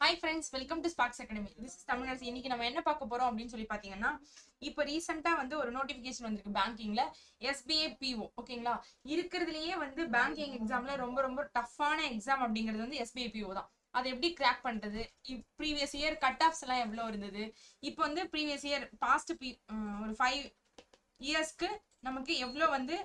Hi friends, welcome to Sparks Academy. This is Tamil Nadu. இன்னைக்கு நம்ம என்ன பார்க்க போறோம் அப்படின்னு சொல்லி பாத்தீங்கன்னா, இப்போ ரீசன்ட்டா வந்து ஒரு நோட்டிபிகேஷன் வந்திருக்கு பேங்கிங்ல SBA PO. ஓகேங்களா? இருக்குறதுலயே வந்து பேங்கிங் எக்ஸாம்ல ரொம்ப டஃப்பான எக்ஸாம் அப்படிங்கிறது வந்து SBA PO தான். அதை எப்படி கிராக் பண்றது? ப்ரீவியஸ் இயர் கட் ஆஃப்ஸ் எல்லாம் எவ்வளவு இருந்தது? இப்போ வந்து ப்ரீவியஸ் இயர் பாஸ்ட் ஒரு 5 இயர்ஸ்க்கு நமக்கு எவ்வளவு வந்து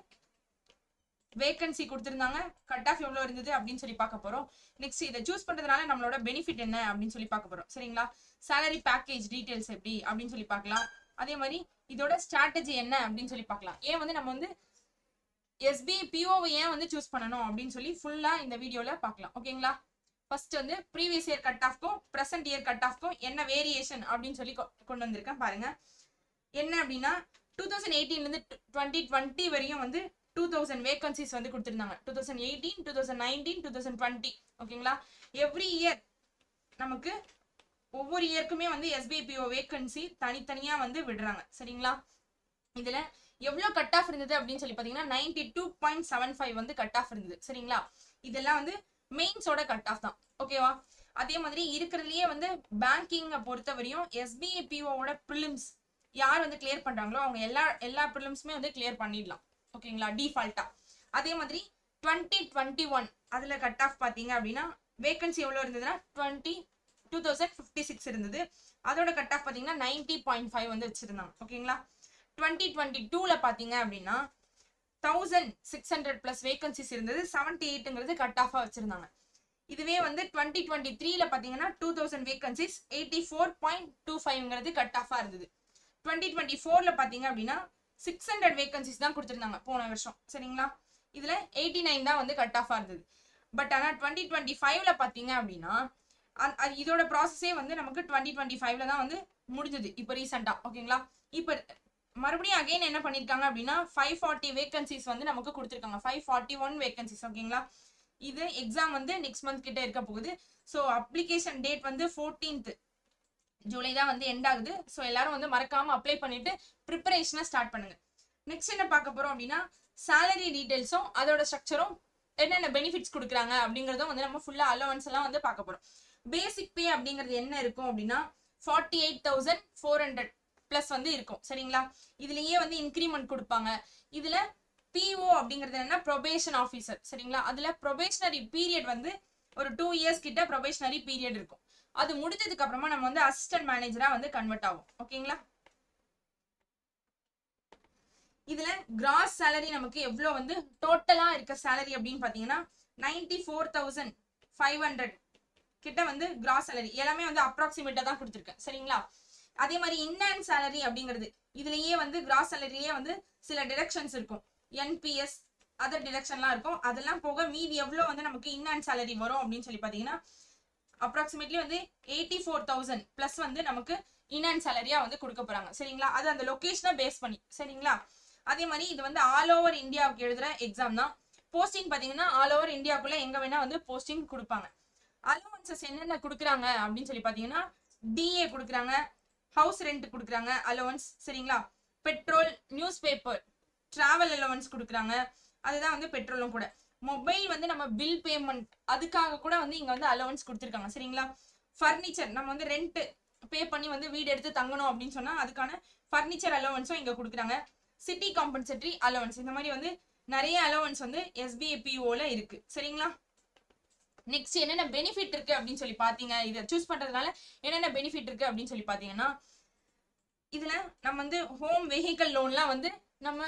வேகன்சி கொடுத்திருந்தாங்க, கட் ஆஃப் எவ்வளவு இருந்தது அப்படின்னு சொல்லி பார்க்க போறோம். நெக்ஸ்ட் இதை சூஸ் பண்றதுனால நம்மளோட பெனிஃபிட் என்ன அப்படின்னு சொல்லி பார்க்க போறோம். சரிங்களா? salary பேக்கேஜ் டீடைல்ஸ் எப்படி அப்படின்னு சொல்லி பார்க்கலாம். அதே மாதிரி இதோட ஸ்ட்ராட்டஜி என்ன அப்படின்னு சொல்லி பார்க்கலாம். ஏன் வந்து நம்ம வந்து SBA PO ஏன் வந்து சூஸ் பண்ணணும் அப்படின்னு சொல்லி ஃபுல்லா இந்த வீடியோல பார்க்கலாம். ஓகேங்களா? ஃபர்ஸ்ட் வந்து ப்ரீவியஸ் இயர் கட் ஆஃப்க்கும் பிரசன்ட் இயர் கட் ஆஃப்க்கும் என்ன வேரியேஷன் அப்படின்னு சொல்லி கொண்டு வந்திருக்கேன் பாருங்க. என்ன அப்படின்னா 2018 இருந்து 2020 வரையும் வந்து 2000 வேகன்சிஸ் வந்து கொடுத்திருந்தாங்க. 2018, 2019, 2020. ஓகேங்களா? எவ்ரி இயர் நமக்கு ஒவ்வொரு இயருக்குமே வந்து SBA PO வேகன்சி தனித்தனியா வந்து விடுறாங்க. சரிங்களா? இதுல எவ்வளவு கட் ஆஃப் இருந்தது அப்படின்னு சொல்லி பாத்தீங்கன்னா 92.75 வந்து கட் ஆஃப் இருந்தது. சரிங்களா? இதெல்லாம் வந்து மெயின்ஸோட கட் ஆஃப் தான். ஓகேவா? அதே மாதிரி இருக்கிறதுலயே வந்து பேங்கிங்கை பொறுத்த வரையும் SBA PO ப்ரிலிம்ஸ் யார் வந்து கிளியர் பண்றாங்களோ அவங்க எல்லா ப்ரிலிம்ஸுமே வந்து கிளியர் பண்ணிடலாம். ஓகேங்களா? டிஃபால்ட்டா. அதே மாதிரி 2021 அதுல கட் ஆஃப் பாத்தீங்க அப்படின்னா வேகன்சி எவ்வளவு இருந்ததுன்னா 2056 இருந்தது. அதோட கட் ஆஃப் பாத்தீங்கன்னா 90.5 வந்து வச்சிருந்தாங்க. ஓகேங்களா? 2022ல பாத்தீங்க அப்படின்னா 1600 பிளஸ் வேகன்சிஸ் இருந்தது. 78ங்கிறது கட் ஆஃபா வச்சிருந்தாங்க. இதுவே வந்து 2023ல பாத்தீங்கன்னா 2000 வேகன்சிஸ் 84.25ங்கிறது கட் ஆஃபா இருந்தது. 2024ல பாத்தீங்க அப்படின்னா 600 வேகன்சிஸ் தான் கொடுத்திருந்தாங்க போன வருஷம். சரிங்களா? இதுல 89 தான் வந்து கட் ஆஃபா இருந்தது. பட் ஆனா 2025ல பாத்தீங்க அப்படின்னா இதோட ப்ராசஸே வந்து நமக்கு 2025ல தான் வந்து முடிஞ்சது இப்போ ரீசெண்டா. ஓகேங்களா? இப்போ மறுபடியும் அகைன் என்ன பண்ணிருக்காங்க அப்படின்னா 540 வேகன்சிஸ் வந்து நமக்கு கொடுத்திருக்காங்க. 541 வேகன்சிஸ். ஓகேங்களா? இது எக்ஸாம் வந்து நெக்ஸ்ட் மந்த் கிட்ட இருக்க போகுது. ஸோ அப்ளிகேஷன் டேட் வந்து 14th ஜூலை தான் வந்து எண்ட் ஆகுது. ஸோ எல்லாரும் வந்து மறக்காம அப்ளை பண்ணிட்டு ப்ரிப்பரேஷனை ஸ்டார்ட் பண்ணுங்க. நெக்ஸ்ட் என்ன பார்க்க போறோம் அப்படின்னா சேலரி டீடைல்ஸும் அதோட ஸ்ட்ரக்சரும் என்னென்ன பெனிஃபிட்ஸ் கொடுக்குறாங்க அப்படிங்கறதும் வந்து நம்ம ஃபுல்லா அலவன்ஸ் எல்லாம் வந்து பார்க்க போறோம். பேசிக் பே அப்படிங்கிறது என்ன இருக்கும் அப்படின்னா 48,400 பிளஸ் வந்து இருக்கும். சரிங்களா? இதுலயே வந்து இன்கிரிமெண்ட் கொடுப்பாங்க. இதுல PO அப்படிங்கிறது என்னன்னா ப்ரொபேஷன் ஆஃபீஸர். சரிங்களா? அதுல ப்ரொபேஷனரி பீரியட் வந்து ஒரு 2 இயர்ஸ் கிட்ட ப்ரொபேஷனரி பீரியட் இருக்கும். அது முடிஞ்சதுக்கு அப்புறமா நம்ம வந்து அசிஸ்டன்ட் மேனேஜரா வந்து கன்வெர்ட் ஆகும். ஓகேங்களா? இதுல கிராஸ் சேலரி நமக்கு எவ்வளவு வந்து டோட்டலா இருக்க சேலரி அப்படின்னு பாத்தீங்கன்னா 94,500 கிட்ட வந்து கிராஸ் சேலரி. எல்லாமே வந்து அப்ராக்சிமேட்டா தான் கொடுத்துருக்கேன். சரிங்களா? அதே மாதிரி இன்ஹேண்ட் சேலரி அப்படிங்கிறது இதுலயே வந்து கிராஸ் சேலரியே வந்து சில டிடக்ஷன்ஸ் இருக்கும். NPS அதர் டிடக்ஷன்லாம் இருக்கும். அதெல்லாம் போக மீதி எவ்வளவு வந்து நமக்கு இன்ஹேண்ட் சேலரி வரும் அப்படின்னு சொல்லி பாத்தீங்கன்னா அப்ராக்சிமேட்லி வந்து 84,000 பிளஸ் வந்து நமக்கு இன்ஹேண்ட் சேலரியா வந்து கொடுக்க போறாங்க. சரிங்களா? அது அந்த லொகேஷனை பேஸ் பண்ணி. சரிங்களா? அதே மாதிரி இது வந்து ஆல் ஓவர் இந்தியாவுக்கு எழுதுற எக்ஸாம் தான். போஸ்டிங் பாத்தீங்கன்னா ஆல் ஓவர் இந்தியாவுக்குள்ள எங்க வேணா வந்து போஸ்டிங் கொடுப்பாங்க. அலவன்சஸ் என்னென்ன கொடுக்குறாங்க அப்படின்னு சொல்லி பாத்தீங்கன்னா DA கொடுக்குறாங்க, ஹவுஸ் ரெண்ட் கொடுக்குறாங்க அலவன்ஸ். சரிங்களா? Petrol, news paper, travel allowance கொடுக்குறாங்க. அதுதான் வந்து பெட்ரோலும் கூட. மொபைல் வந்து நம்ம பில் பேமெண்ட் அதுக்காக கூட வந்து இங்க வந்து அலவன்ஸ் கொடுத்துருக்காங்க. சரிங்களா? ஃபர்னிச்சர் நம்ம வந்து ரெண்ட் பே பண்ணி வந்து வீடு எடுத்து தங்கணும் அப்படின்னு சொன்னா அதுக்கான ஃபர்னிச்சர் அலவன்ஸும் இங்க கொடுக்குறாங்க. சிட்டி காம்பன்சேட்டரி அலவன்ஸ் இந்த மாதிரி வந்து நிறைய அலவன்ஸ் வந்து SBA PO இருக்கு. சரிங்களா? நெக்ஸ்ட் என்னென்ன பெனிஃபிட் இருக்கு அப்படின்னு சொல்லி பாத்தீங்க, இதை சூஸ் பண்றதுனால என்னென்ன பெனிஃபிட் இருக்கு அப்படின்னு சொல்லி பாத்தீங்கன்னா இதுல நம்ம வந்து ஹோம் வெஹிக்கல் லோன்லாம் வந்து நம்ம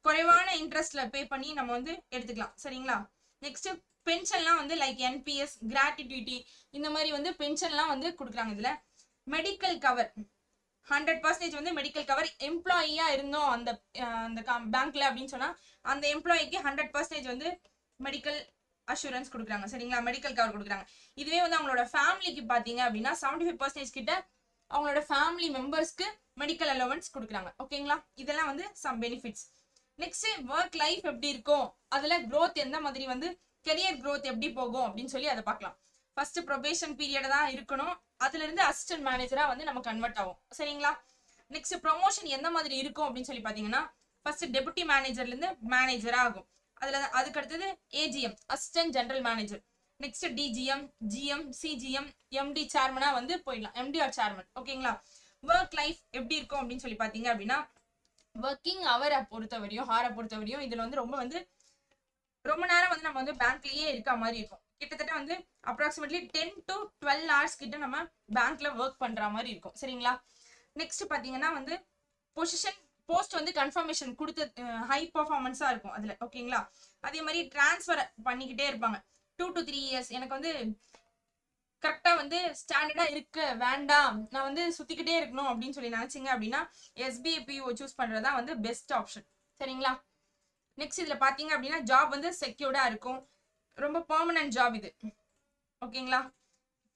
குறைவான இன்ட்ரெஸ்ட்ல பே பண்ணி நம்ம வந்து எடுத்துக்கலாம். சரிங்களா? நெக்ஸ்ட் பென்ஷன்லாம் வந்து லைக் NPS, கிராட்டிவிட்டி இந்த மாதிரி வந்து பென்ஷன்லாம் வந்து கொடுக்குறாங்க. இதுல மெடிக்கல் கவர் 100% வந்து மெடிக்கல் கவர். எம்ப்ளாயியா இருந்தோம் அந்த பேங்க்ல அப்படின்னு சொன்னா அந்த எம்ப்ளாயிக்கு 100% வந்து மெடிக்கல் அஷூரன்ஸ் கொடுக்குறாங்க. சரிங்களா? மெடிக்கல் கவர் கொடுக்குறாங்க. இதுவே வந்து அவங்களோட ஃபேமிலிக்கு பாத்தீங்க அப்படின்னா 75% கிட்ட அவங்களோட ஃபேமிலி மெம்பர்ஸ்க்கு மெடிக்கல் அலவன்ஸ் கொடுக்குறாங்க. ஓகேங்களா? இதெல்லாம் வந்து some benefits. Next work life எப்படி இருக்கும், அதுல growth எந்த மாதிரி வந்து கெரியர் growth எப்படி போகும் அப்படின்னு சொல்லி அதை பார்க்கலாம். ஃபர்ஸ்ட் ப்ரொபேஷன் பீரியட் தான் இருக்கணும். அதுல இருந்து அசிஸ்டன்ட் மேனேஜரா வந்து நம்ம கன்வெர்ட் ஆகும். சரிங்களா? நெக்ஸ்ட் ப்ரொமோஷன் எந்த மாதிரி இருக்கும் அப்படின்னு சொல்லி பாத்தீங்கன்னா ஃபர்ஸ்ட் டெபுட்டி மேனேஜர்ல இருந்து மேனேஜரா ஆகும். அதுக்கு அடுத்தது AGM assistant general manager. Next DGM, GM, CGM, MD சேர்மனா வந்து போயிடலாம், எம்டி ஆர் சேர்மன். ஓகேங்களா? ஒர்க் லைஃப் எப்படி இருக்கும் அப்படின்னு சொல்லி பாத்தீங்க அப்படின்னா, ஒர்க்கிங் ஹவரை பொறுத்தவரையும் ஹாரை பொறுத்தவரையும் இதுல வந்து ரொம்ப நேரம் வந்து நம்ம வந்து பேங்க்லயே இருக்க மாதிரி இருக்கும். கிட்டத்தட்ட வந்து அப்ராக்சிமேட்லி 10 to 12 hours கிட்ட நம்ம பேங்க்ல ஒர்க் பண்ற மாதிரி இருக்கும். சரிங்களா? நெக்ஸ்ட் பாத்தீங்கன்னா வந்து பொசிஷன் போஸ்ட் வந்து கன்ஃபர்மேஷன் கொடுத்து ஹை பர்ஃபார்மன்ஸா இருக்கும் அதுல. ஓகேங்களா? அதே மாதிரி டிரான்ஸ்ஃபர் பண்ணிக்கிட்டே இருப்பாங்க 2 to 3 years. எனக்கு வந்து கரெக்டா வந்து ஸ்டாண்டர்டா இருக்க வேண்டாம், நான் வந்து சுத்திக்கிட்டே இருக்கணும் அப்படின்னு சொல்லி நினைச்சீங்க அப்படின்னா எஸ்பிஐ பிஓ சூஸ் பண்றதா வந்து பெஸ்ட் ஆப்ஷன். சரிங்களா? நெக்ஸ்ட் இதுல பாத்தீங்க அப்படின்னா ஜாப் வந்து செக்யூர்டா இருக்கும், ரொம்ப பெர்மனன்ட் ஜாப் இது. ஓகேங்களா?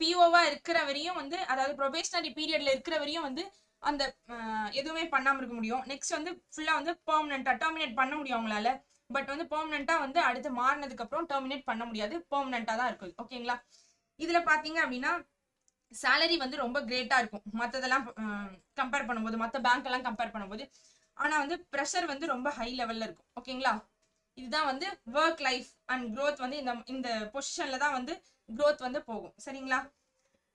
பிஓவா இருக்கிற வரையும் வந்து, அதாவது ப்ரொபேஷனரி பீரியட்ல இருக்கிற வரையும் வந்து அந்த எதுவுமே பண்ணாம இருக்க முடியும். நெக்ஸ்ட் வந்து ஃபுல்லா வந்து பெர்மனண்டா டெர்மினேட் பண்ண முடியும் அவங்களால. பட் வந்து பெர்மனண்டா வந்து அடுத்து மாறினதுக்கு அப்புறம் டெர்மினேட் பண்ண முடியாது, பெர்மனண்டா தான் இருக்குது. ஓகேங்களா? இதுல பாத்தீங்க அப்படின்னா சேலரி வந்து ரொம்ப கிரேட்டா இருக்கும் மத்ததெல்லாம் கம்பேர் பண்ணும்போது, மத்த பேங்க் எல்லாம் கம்பேர் பண்ணும்போது. ஆனா வந்து ப்ரெஷர் வந்து ரொம்ப ஹை லெவல்ல இருக்கும். ஓகேங்களா? இதுதான் வந்து ஒர்க் லைஃப் அண்ட் growth வந்து இந்த பொசிஷன்ல தான் வந்து growth வந்து போகும். சரிங்களா?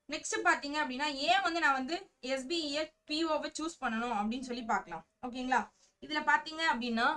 நெக்ஸ்ட் பாத்தீங்க அப்படின்னா ஏன் வந்து நான் வந்து எஸ்பிஐ பிஓவை சூஸ் பண்ணணும் அப்படின்னு சொல்லி பார்க்கலாம். ஓகேங்களா? இதுல பாத்தீங்க அப்படின்னா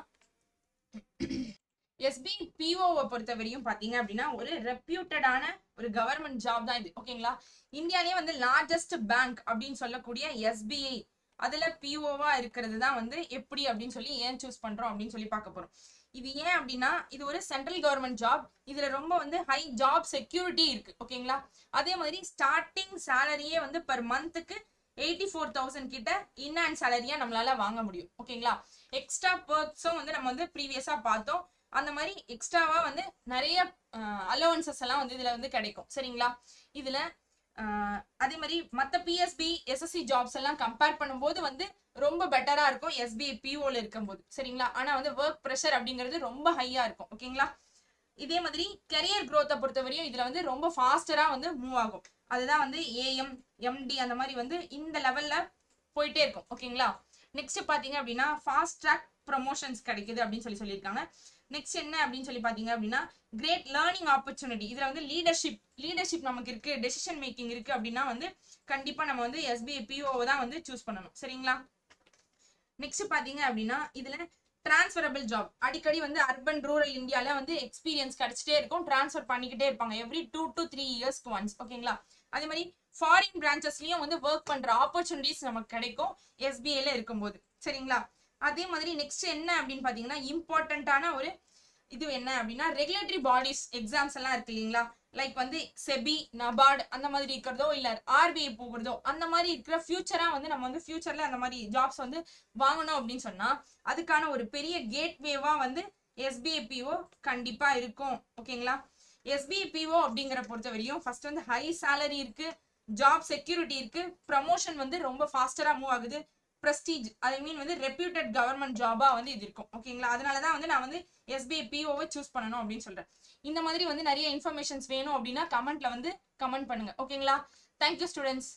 எஸ்பிஐ பிஓவை பொறுத்தவரையும் பாத்தீங்க அப்படின்னா ஒரு ரெப்யூட்டடான ஒரு கவர்மெண்ட் ஜாப் தான் இது. ஓகேங்களா? இந்தியாலேயே வந்து லார்ஜஸ்ட் பேங்க் அப்படின்னு சொல்லக்கூடிய எஸ்பிஐ அதுல பிஓவா இருக்கிறது தான் வந்து எப்படி அப்படின்னு சொல்லி ஏன் சூஸ் பண்றோம் அப்படின்னு சொல்லி பார்க்க போறோம். இது ஏன் அப்படின்னா இது ஒரு சென்ட்ரல் கவர்மெண்ட் ஜாப், இதுல ரொம்ப வந்து ஹை ஜாப் செக்யூரிட்டி இருக்கு. ஓகேங்களா? அதே மாதிரி ஸ்டார்டிங் சேலரியே வந்து பர் மந்த்துக்கு 84,000 கிட்ட இன்ஹேண்ட் சேலரியா நம்மளால வாங்க முடியும். ஓகேங்களா? எக்ஸ்ட்ரா பர்க்ஸும் வந்து நம்ம வந்து ப்ரீவியஸா பார்த்தோம், அந்த மாதிரி எக்ஸ்ட்ராவா வந்து நிறைய அலோவன்சஸ் எல்லாம் வந்து இதுல வந்து கிடைக்கும். சரிங்களா? இதுல அதே மாதிரி மத்த பிஎஸ்பி எஸ்எஸ்சி ஜாப்ஸ் எல்லாம் கம்பேர் பண்ணும்போது வந்து ரொம்ப பெட்டரா இருக்கும் எஸ்பிஐ பிஓல இருக்கும்போது. சரிங்களா? ஆனா வந்து ஒர்க் ப்ரெஷர் அப்படிங்கிறது ரொம்ப ஹையா இருக்கும். ஓகேங்களா? இதே மாதிரி கெரியர் growth பொறுத்தவரையும் இதுல வந்து ரொம்ப ஃபாஸ்டரா வந்து மூவ் ஆகும். அதுதான் வந்து ஏஎம், எம்டி அந்த மாதிரி வந்து இந்த லெவல்ல போயிட்டே இருக்கும். ஓகேங்களா? நெக்ஸ்ட் பாத்தீங்க அப்படின்னா ஃபாஸ்ட் ட்ராக் ப்ரமோஷன்ஸ் கிடைக்குது அப்படின்னு சொல்லியிருக்காங்க. நெக்ஸ்ட் என்ன அப்படின்னு சொல்லி பாத்தீங்க அப்படின்னா கிரேட் லேர்னிங் ஆப்பர்ச்சுனிட்டி. இதுல வந்து லீடர்ஷிப் நமக்கு இருக்கு, டெசிஷன் மேக்கிங் இருக்கு அப்படின்னா வந்து கண்டிப்பா நம்ம வந்து எஸ்பிஐ பிஓவை தான் வந்து சூஸ் பண்ணணும். சரிங்களா? நெக்ஸ்ட் பாத்தீங்க அப்படின்னா இதுல டிரான்ஸ்ஃபரபிள் ஜாப், அடிக்கடி வந்து அர்பன் ரூரல் இந்தியால வந்து எக்ஸ்பீரியன்ஸ் கிடைச்சிட்டே இருக்கும், டிரான்ஸ்ஃபர் பண்ணிக்கிட்டே இருப்பாங்க எவ்ரி 2 to 3 yearsக்கு ஒன்ஸ். ஓகேங்களா? அதே மாதிரி ஃபாரின் பிரான்ச்சஸ்லயும் வந்து ஒர்க் பண்ற ஆப்பர்ச்சுனிட்டிஸ் நமக்கு கிடைக்கும் எஸ்பிஐல இருக்கும்போது. சரிங்களா? அதே மாதிரி நெக்ஸ்ட் என்ன அப்படின்னு பாத்தீங்கன்னா இம்பார்ட்டன்டான ஒரு இது என்ன அப்படின்னா ரெகுலேட்டரி பாடிஸ் எக்ஸாம்ஸ் எல்லாம் இருக்கு இல்லைங்களா? லைக் வந்து செபி, நபார்ட் அந்த மாதிரி இருக்கிறதோ இல்ல ஆர்பிஐ போகிறதோ அந்த மாதிரி இருக்கிற ஃபியூச்சரா வந்து நம்ம வந்து ஃபியூச்சர்ல அந்த மாதிரி ஜாப்ஸ் வந்து வாங்கணும் அப்படின்னு சொன்னா அதுக்கான ஒரு பெரிய கேட்வேவா வந்து எஸ்பிஐ பிஓ கண்டிப்பா இருக்கும். ஓகேங்களா? எஸ்பிஐ பிஓ அப்படிங்கிற பொறுத்தவரையும் ஃபர்ஸ்ட் வந்து ஹை சேலரி இருக்கு, ஜாப் செக்யூரிட்டி இருக்கு, ப்ரமோஷன் வந்து ரொம்ப ஃபாஸ்டரா மூவ் ஆகுது, பிரஸ்டீஜ் ஐ மீன் வந்து ரெப்யூட்டட் கவர்மெண்ட் ஜாபா வந்து இது இருக்கும். ஓகேங்களா? அதனாலதான் வந்து நான் வந்து எஸ்பிஐ பிஓவை சூஸ் பண்ணணும் அப்படின்னு சொல்றேன். இந்த மாதிரி வந்து நிறைய இன்ஃபர்மேஷன்ஸ் வேணும் அப்படின்னா கமெண்ட்ல வந்து கமெண்ட் பண்ணுங்க. ஓகேங்களா? Thank you students.